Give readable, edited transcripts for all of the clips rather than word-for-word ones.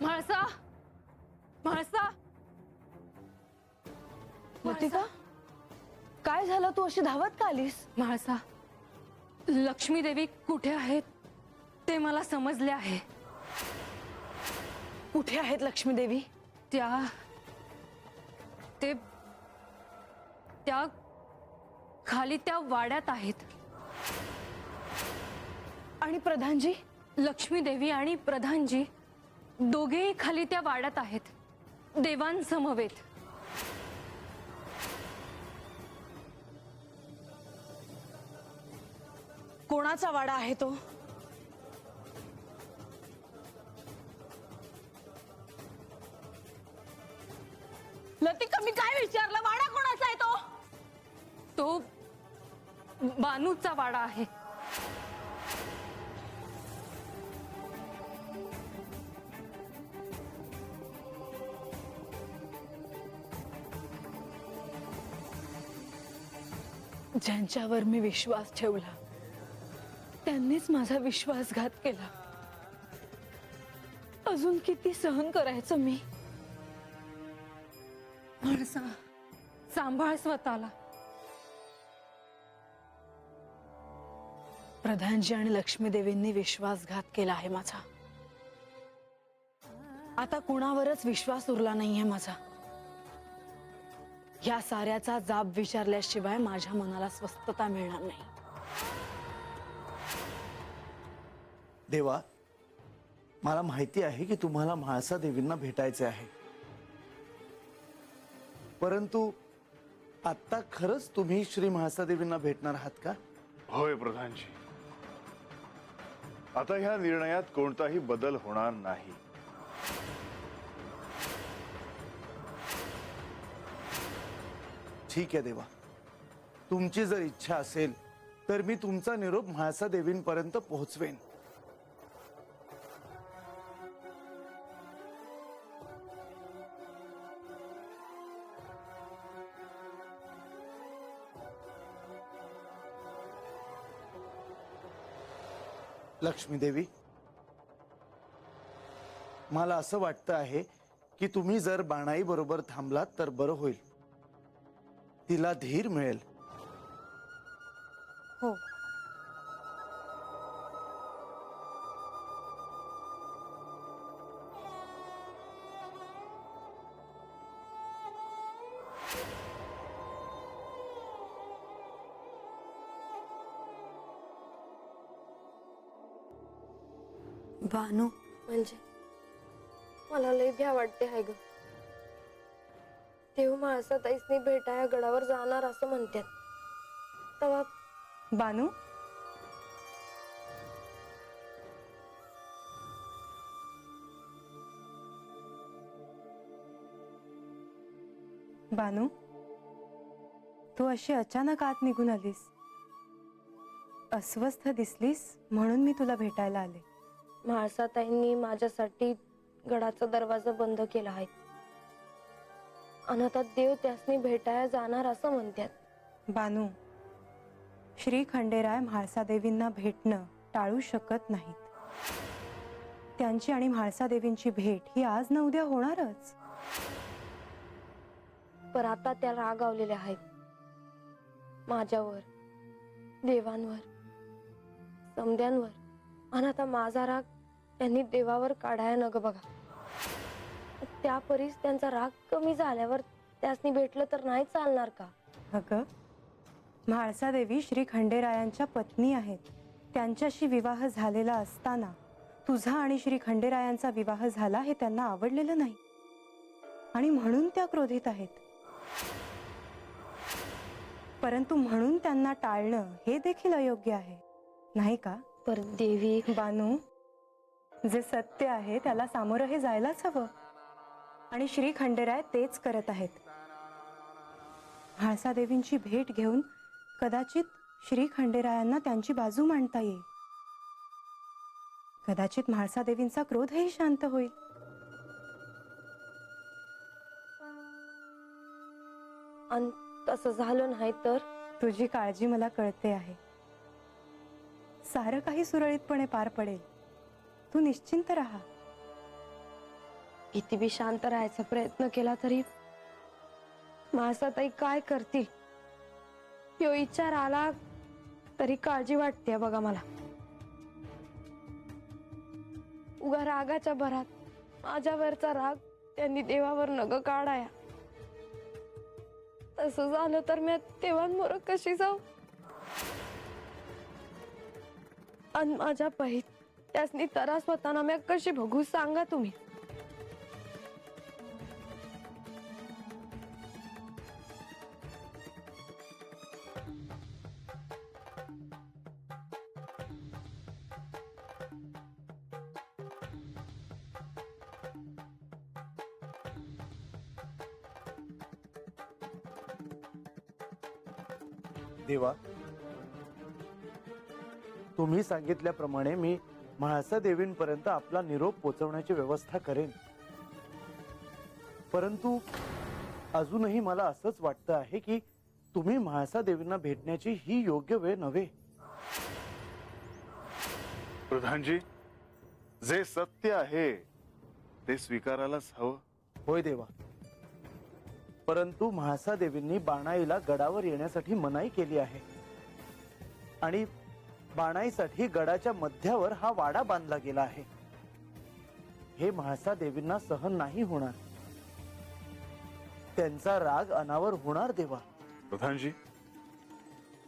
म्हाळसा, म्हाळसा, लतिका, काय झालं? तू अशी धावत का आलीस? म्हाळसा, लक्ष्मी देवी कुठे आहेत ते मला समजले आहे. कुठे आहेत लक्ष्मी देवी? त्या खाली त्या वाड्यात आहेत. आणि प्रधानजी? लक्ष्मी देवी आणि प्रधानजी दोघेही खाली त्या वाड्यात आहेत, देवांसमवेत. कोणाचा वाडा आहे तो? लतिका, मी काय विचारलं? वाडा कोणाचा आहे तो? तो बानूचा वाडा आहे. ज्यांच्यावर मी विश्वास ठेवला त्यांनीच माझा विश्वासघात केला. अजून किती सहन करायचं मी? म्हाळसा, सांभाळ स्वतःला. प्रधानजी आणि लक्ष्मी देवींनी विश्वासघात केला आहे माझा. आता कुणावरच विश्वास उरला नाहीये माझा. या साऱ्याचा जाब विचारल्याशिवाय माझ्या मनाला स्वस्थता मिळणार नाही. देवा, मला माहिती आहे की तुम्हाला म्हाळसा देवींना भेटायचे आहे, परंतु आता खरंच तुम्ही श्री म्हाळसा देवींना भेटणार आहात का? होय प्रधानजी, आता ह्या निर्णयात कोणताही बदल होणार नाही. ठीक आहे देवा, तुमची जर इच्छा असेल तर मी तुमचा निरोप म्हाळसा देवींपर्यंत पोहोचवेन. लक्ष्मी देवी, मला असं वाटतं आहे की तुम्ही जर बाणाई बरोबर थांबलात तर बरं होईल. तिला धीर मिळेल. हो. भानू, म्हणजे मला लई भ्या वाटते हाय ग. देव म्हाळसा ताईसनी भेटाया गडावर जाणार असं म्हणतात. तेव्हा बानू, बानू, तू अशी अचानक आत निघून आलीस. अस्वस्थ दिसलीस म्हणून मी तुला भेटायला आले. म्हाळसा ताईंनी माझ्यासाठी गडाचा दरवाजा बंद केला आहे आणि आता देव त्यासनी भेटाया जाणार असं म्हणतात. बानू, श्री खंडेराय म्हाळसा देवींना भेटणं टाळू शकत नाहीत. त्यांची आणि म्हाळसा देवींची भेट ही आज न उद्या होणारच. पर आता त्या रागावलेल्या आहेत माझ्यावर, देवांवर, समद्यांवर. आणि आता माझा राग त्यांनी देवावर काढाया नग बघा. त्या परीस त्यांचा राग कमी झाल्यावर त्यासनी भेटलं तर नाही चालणार का? अगं, म्हाळसा देवी श्री खंडेरायांच्या पत्नी आहेत. त्यांच्याशी विवाह झालेला असताना तुझा आणि श्री खंडेरायांचा विवाह झाला हे त्यांना आवडलेलं नाही आणि म्हणून त्या क्रोधित आहेत. परंतु म्हणून त्यांना टाळणं हे देखील अयोग्य आहे, नाही का? पर देवी. बानू, जे सत्य आहे त्याला सामोरं हे जायलाच हवं आणि श्री खंडेराय तेच करत आहेत. म्हाळसा देवींची भेट घेऊन कदाचित श्री खंडेरायांना त्यांची बाजू मांडता येईल. कदाचित म्हाळसा देवींचा क्रोधही शांत होईल. आणि तसं झालं नाही तर? तुझी काळजी मला कळते आहे. सारं काही सुरळीतपणे पार पडेल. तू निश्चिंत राहा. किती बी शांत राहायचा प्रयत्न केला तरी माणसाताई काय करतील ह्यो विचार आला तरी काळजी वाटते बघा मला. उगा रागाच्या भरात माझ्यावरचा राग त्यांनी देवावर नग काढाया. तसं झालं तर मी देवांवर कशी जाऊ आणि माझ्या बहीण त्यासनी त्रास होताना मी कशी बघू सांगा तुम्ही. देवा, तुम्ही सांगितल्याप्रमाणे मी म्हाळसा देवींपर्यंत आपला निरोप पोहोचवण्याची व्यवस्था करेन. परंतु अजूनही मला असंच वाटतं आहे की तुम्ही म्हाळसा देवींना भेटण्याची ही योग्य वेळ नव्हे. प्रधानजी, जे सत्य आहे ते स्वीकारायलाच हवं. होय देवा, परंतु म्हाळसा देवींनी बाणाईला गडावर येण्यासाठी मनाई केली आहे आणि बाणाईसाठी गडाच्या मध्यावर हा वाडा बांधला गेला आहे. हे म्हाळसा देवींना सहन नाही होणार. त्यांचा राग अनावर होणार देवा. प्रधानजी,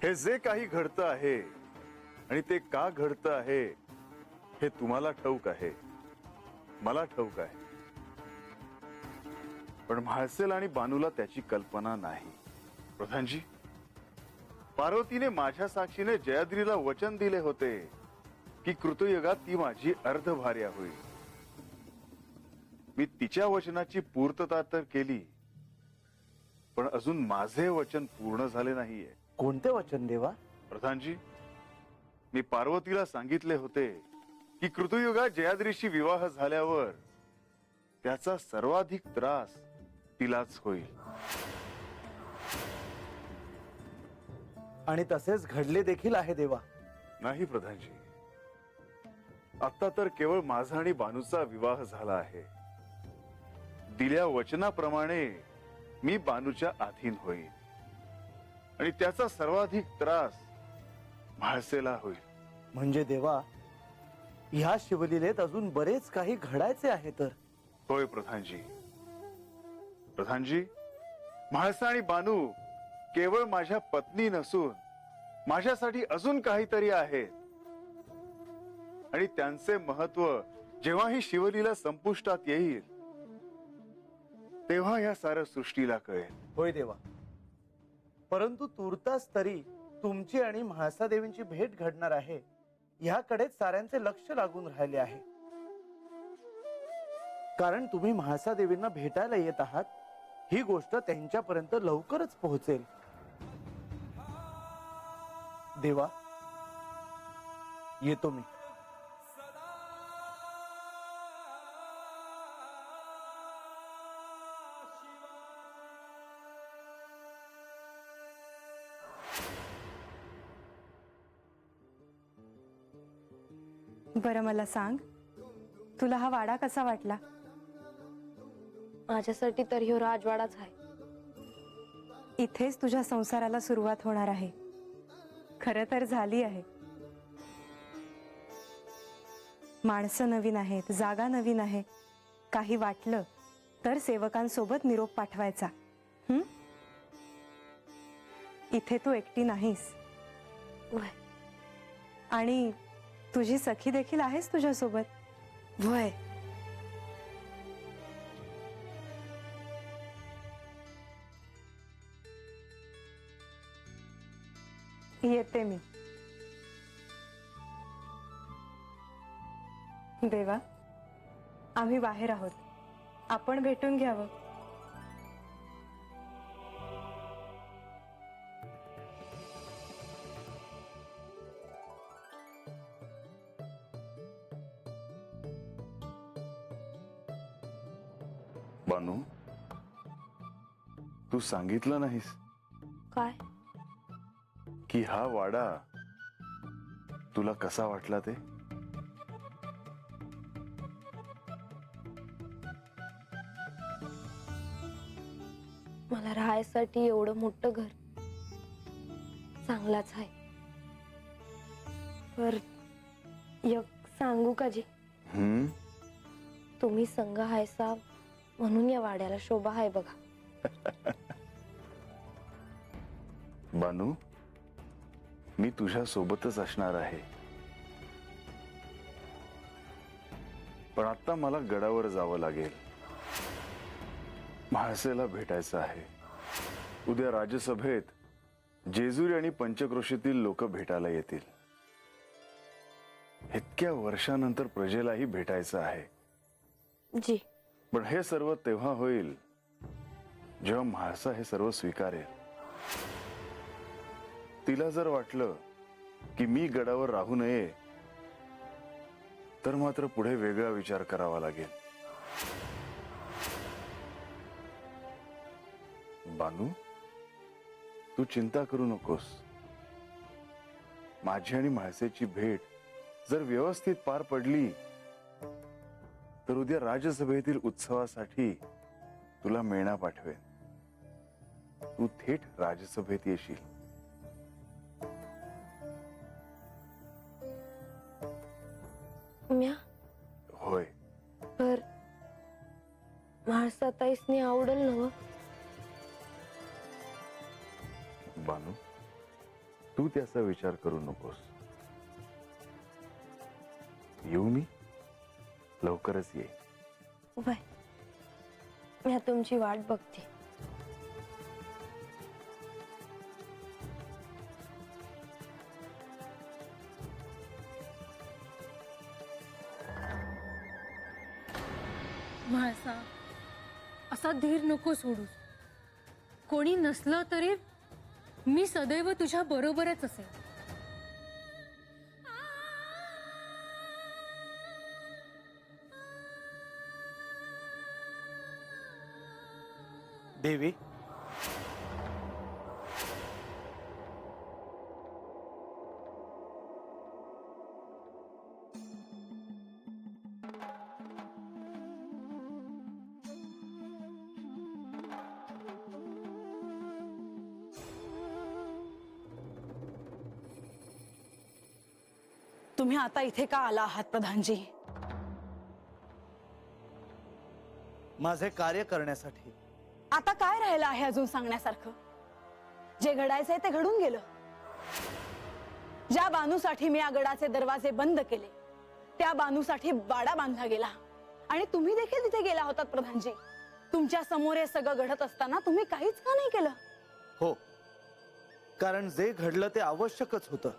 हे जे काही घडतं आहे आणि ते का घडतं आहे हे तुम्हाला ठाऊक आहे, मला ठाऊक आहे. पण म्हाळसेल आणि बानूला त्याची कल्पना नाही. प्रधानजी, पार्वतीने माझ्या साक्षीने जयाद्रीला वचन दिले होते की कृतयुगात ती माझी अर्धभार्या होईल. मी तिच्या वचनाची पूर्तता तर केली, पण अजून माझे वचन पूर्ण झाले नाहीये. कोणते वचन देवा? प्रधानजी, मी पार्वतीला सांगितले होते की कृतयुगात जयाद्रीशी विवाह झाल्यावर त्याचा सर्वाधिक त्रास तिलाच होईल. आणि तसेच घडले देखील आहे देवा. नाही प्रधानजी, आता तर केवळ माझा आणि बानूचा विवाह झाला आहे. दिल्या वचनाप्रमाणे मी बानूच्या अधीन होईल आणि त्याचा सर्वाधिक त्रास म्हाळसेला होईल. म्हणजे देवा, ह्या शिवलीलेत अजून बरेच काही घडायचे आहे तर. होय प्रधानजी. प्रधानजी, म्हाळसा आणि बानू केवळ माझ्या पत्नी नसून माझ्यासाठी अजून काहीतरी आहेत आणि त्यांचे महत्व जेव्हा ही शिवलीला संपुष्टात येईल तेव्हा या साऱ्या सृष्टीला कळेल. होय देवा, परंतु तूर्तास तरी तुमची आणि म्हाळसा देवींची भेट घडणार आहे ह्याकडेच साऱ्यांचे लक्ष लागून राहिले आहे. कारण तुम्ही म्हाळसा देवींना भेटायला येत आहात ही गोष्ट त्यांच्यापर्यंत लवकरच पोहोचेल. देवा, येतो मी. बरं मला सांग, तुला हा वाडा कसा वाटला? माझ्यासाठी तर ह्यो राजवाडाच आहे. इथेच तुझ्या संसाराला सुरुवात होणार आहे. खरं तर झाली आहे. माणसं नवीन आहेत, जागा नवीन आहे. काही वाटलं तर सेवकांसोबत निरोप पाठवायचा. इथे तू एकटी नाहीस वय आणि तुझी सखी देखील आहेस तुझ्यासोबत. वय येते मी. देवा, आम्ही बाहेर आहोत. आपण भेटून घ्यावं. बानू, तू सांगितलं नाहीस काय? की हा वाडा तुला कसा वाटला ते? मला राहायसाठी एवढं मोठं घर चांगलाच आहे. पर एक सांगू का जी, हम्म. तुम्ही संघ हायसा म्हणून या वाड्याला शोभा आहे बघा. बानू, मी तुझ्या सोबतच असणार आहे. पण आता मला गडावर जावं लागेल. म्हाळसेला भेटायचं आहे. उद्या राजसभेत जेजुरी आणि पंचक्रोशीतील लोक भेटायला येतील. इतक्या वर्षानंतर प्रजेलाही भेटायचं आहे. जी, पण हे सर्व तेव्हा होईल जेव्हा म्हाळसा हे सर्व स्वीकारेल. तिला जर वाटलं की मी गडावर राहू नये तर मात्र पुढे वेगळा विचार करावा लागेल. बानू, तू चिंता करू नकोस. माझी आणि म्हाळसेची भेट जर व्यवस्थित पार पडली तर उद्या राजसभेतील उत्सवासाठी तुला मेणा पाठवेन. तू थेट राजसभेत येशील. म्या होय. पर म्हाळसाताईसनी आवडल नव. बानू, तू त्याचा विचार करू नकोस. येऊ मी लवकरच ये. बाय, म्या तुमची वाट बघते. म्हाळसा, असा धीर नको सोडूस. कोणी नसलं तरी मी सदैव तुझ्या बरोबरच असेल. देवी, तुम्ही आता इथे का आला आहात प्रधानजी? माझे कार्य करण्यासाठी. आता काय राहिलं आहे अजून सांगण्यासारखं? जे घडायचंय ते घडून गेलं. ज्या बानूसाठी मी या गडाचे दरवाजे बंद केले त्या बानूसाठी वाडा बांधला गेला आणि तुम्ही देखील तिथे गेला होतात प्रधानजी. तुमच्या समोर हे सगळं घडत असताना तुम्ही काहीच का नाही केलं? हो, कारण जे घडलं ते आवश्यकच होतं.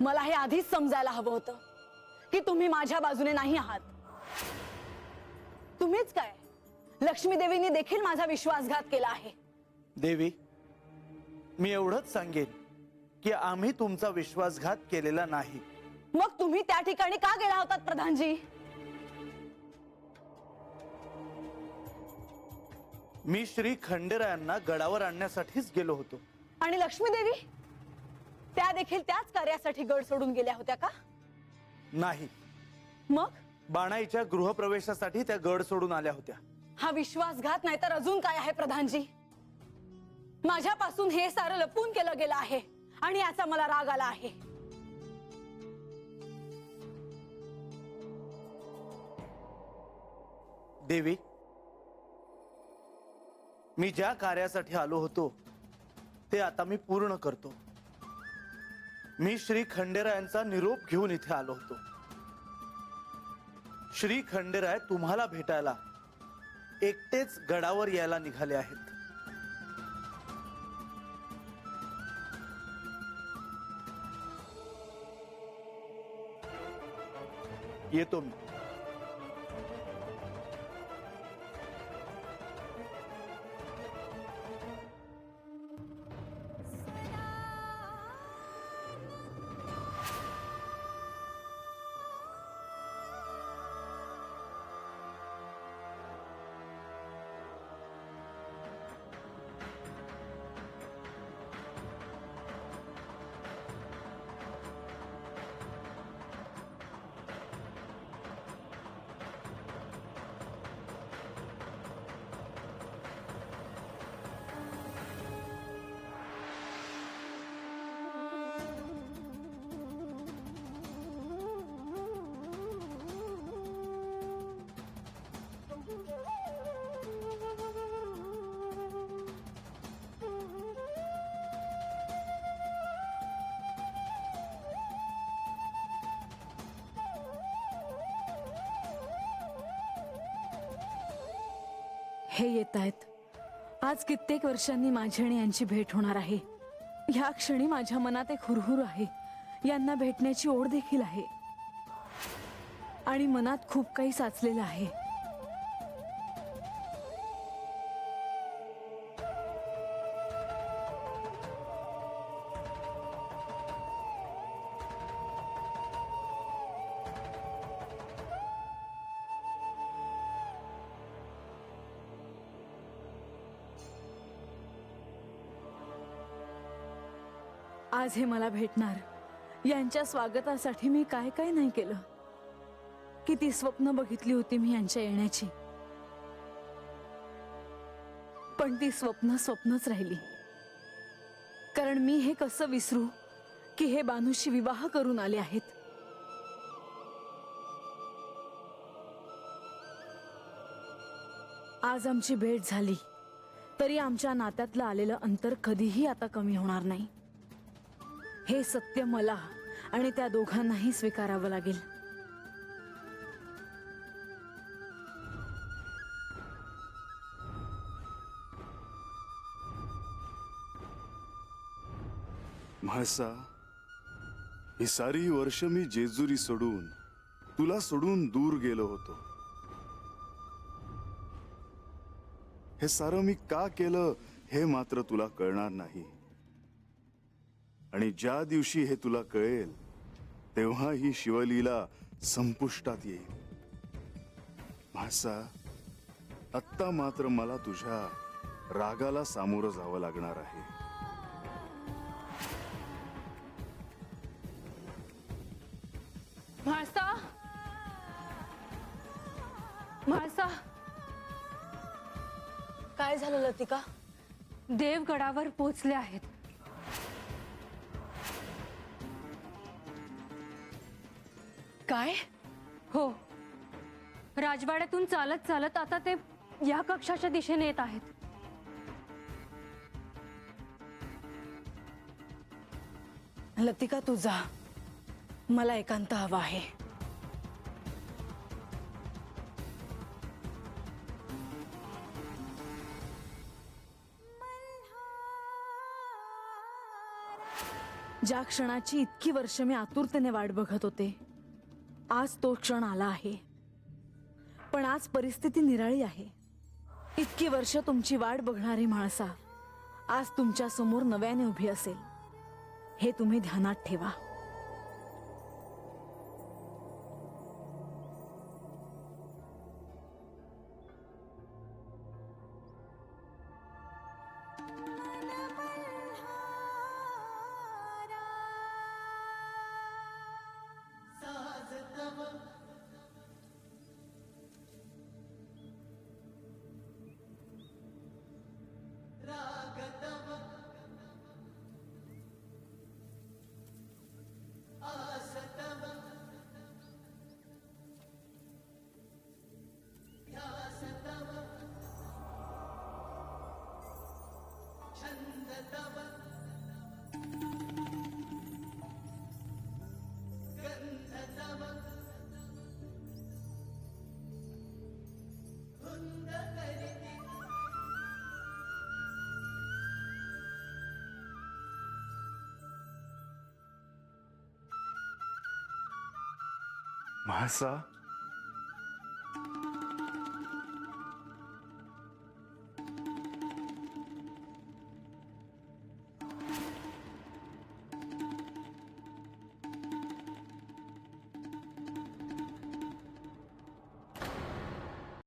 मला हे आधीच समजायला हवं होतं की तुम्ही माझ्या बाजूने नाही आहात. तुम्हीच काय, लक्ष्मी देवींनी देखील माझा विश्वासघात केला आहे. देवी, मी एवढंच सांगेन की आम्ही तुमचा विश्वासघात केलेला नाही. मग तुम्ही त्या ठिकाणी का गेला होतात प्रधानजी? मी श्री खंडेरायांना गडावर आणण्यासाठीच गेलो होतो. आणि लक्ष्मी देवी त्या देखील त्याच कार्यासाठी गड सोडून गेल्या होत्या का? नाही, मग बाणाईच्या गृहप्रवेशासाठी त्या गड सोडून आल्या होत्या. हा विश्वासघात नाही तर अजून काय आहे प्रधानजी? माझ्यापासून हे सारं लपून केलं गेलं आहे आणि याचा मला राग आला आहे. देवी, मी ज्या कार्यासाठी आलो होतो ते आता मी पूर्ण करतो. मी श्री खंडेरायांचा निरोप घेऊन इथे आलो होतो. श्री खंडेराय तुम्हाला भेटायला एकटेच गडावर यायला निघाले आहेत. येतो मी. हे येत आहेत. आज कित्येक वर्षांनी माझी आणि यांची भेट होणार आहे. ह्या क्षणी माझ्या मनात एक हुरहुर आहे. यांना भेटण्याची ओढ देखील आहे आणि मनात खूप काही साचलेलं आहे. आज हे मला भेटणार. यांच्या स्वागतासाठी मी काय काय नाही केलं. किती स्वप्न बघितली होती मी यांच्या येण्याची, पण ती स्वप्न स्वप्नच राहिली. कारण मी हे कसं विसरू की हे बानूशी विवाह करून आले आहेत. आज आमची भेट झाली तरी आमच्या नात्यातलं आलेलं अंतर कधीही आता कमी होणार नाही. हे सत्य मला आणि त्या दोघांनाही स्वीकारावं लागेल. म्हाळसा, ही सारी वर्ष मी जेजुरी सोडून तुला सोडून दूर गेलो होतो. हे सारं मी का केलं हे मात्र तुला कळणार नाही. आणि ज्या दिवशी हे तुला कळेल तेव्हा ही शिवलीला संपुष्टात येईल. म्हाळसा, आत्ता मात्र मला तुझ्या रागाला सामोरं जावं लागणार आहे. म्हाळसा, म्हाळसा, काय झालं लतिका? देवगडावर पोचले आहेत. काय? हो, राजवाड्यातून चालत चालत आता ते या कक्षाच्या दिशेने येत आहेत. लतिका तू जा, मला एकांत हवा आहे. ज्या क्षणाची इतकी वर्ष मी आतुरतेने वाट बघत होते, आज तो क्षण आला आहे. पण आज परिस्थिती निराळी आहे. इतकी वर्ष तुमची वाट बघणारी म्हाळसा आज तुमच्या समोर नव्याने उभी असेल, हे तुम्ही ध्यानात ठेवा. म्हाळसा,